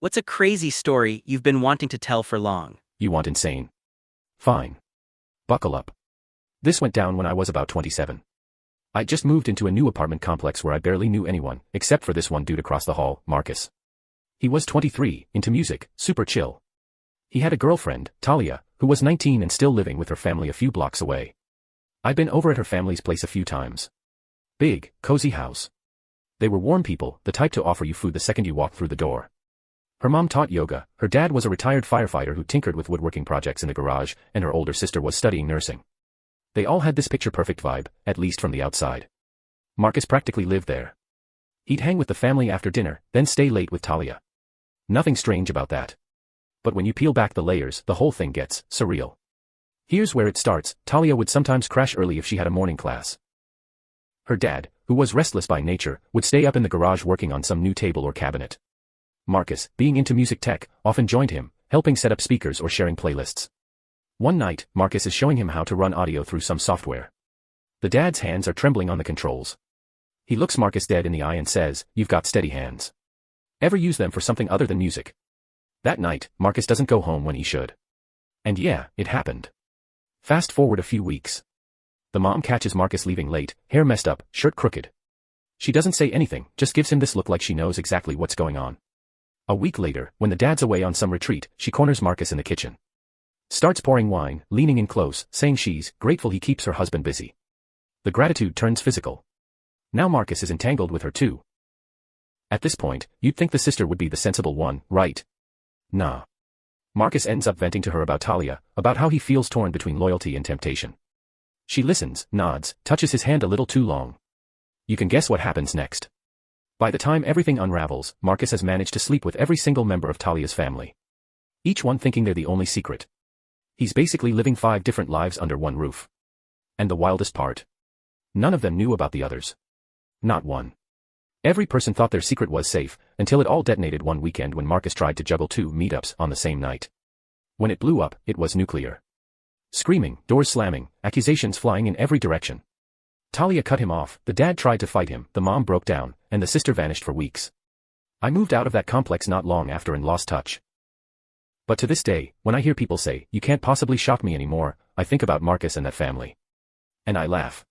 What's a crazy story you've been wanting to tell for long? You want insane? Fine. Buckle up. This went down when I was about 27. I just moved into a new apartment complex where I barely knew anyone, except for this one dude across the hall, Marcus. He was 23, into music, super chill. He had a girlfriend, Talia, who was 19 and still living with her family a few blocks away. I'd been over at her family's place a few times. Big, cozy house. They were warm people, the type to offer you food the second you walked through the door. Her mom taught yoga, her dad was a retired firefighter who tinkered with woodworking projects in the garage, and her older sister was studying nursing. They all had this picture-perfect vibe, at least from the outside. Marcus practically lived there. He'd hang with the family after dinner, then stay late with Talia. Nothing strange about that. But when you peel back the layers, the whole thing gets surreal. Here's where it starts. Talia would sometimes crash early if she had a morning class. Her dad, who was restless by nature, would stay up in the garage working on some new table or cabinet. Marcus, being into music tech, often joined him, helping set up speakers or sharing playlists. One night, Marcus is showing him how to run audio through some software. The dad's hands are trembling on the controls. He looks Marcus dead in the eye and says, "You've got steady hands. Ever use them for something other than music?" That night, Marcus doesn't go home when he should. And yeah, it happened. Fast forward a few weeks. The mom catches Marcus leaving late, hair messed up, shirt crooked. She doesn't say anything, just gives him this look like she knows exactly what's going on. A week later, when the dad's away on some retreat, she corners Marcus in the kitchen. Starts pouring wine, leaning in close, saying she's grateful he keeps her husband busy. The gratitude turns physical. Now Marcus is entangled with her too. At this point, you'd think the sister would be the sensible one, right? Nah. Marcus ends up venting to her about Talia, about how he feels torn between loyalty and temptation. She listens, nods, touches his hand a little too long. You can guess what happens next. By the time everything unravels, Marcus has managed to sleep with every single member of Talia's family. Each one thinking they're the only secret. He's basically living 5 different lives under one roof. And the wildest part? None of them knew about the others. Not one. Every person thought their secret was safe, until it all detonated one weekend when Marcus tried to juggle 2 meetups on the same night. When it blew up, it was nuclear. Screaming, doors slamming, accusations flying in every direction. Talia cut him off, the dad tried to fight him, the mom broke down, and the sister vanished for weeks. I moved out of that complex not long after and lost touch. But to this day, when I hear people say, "You can't possibly shock me anymore," I think about Marcus and that family. And I laugh.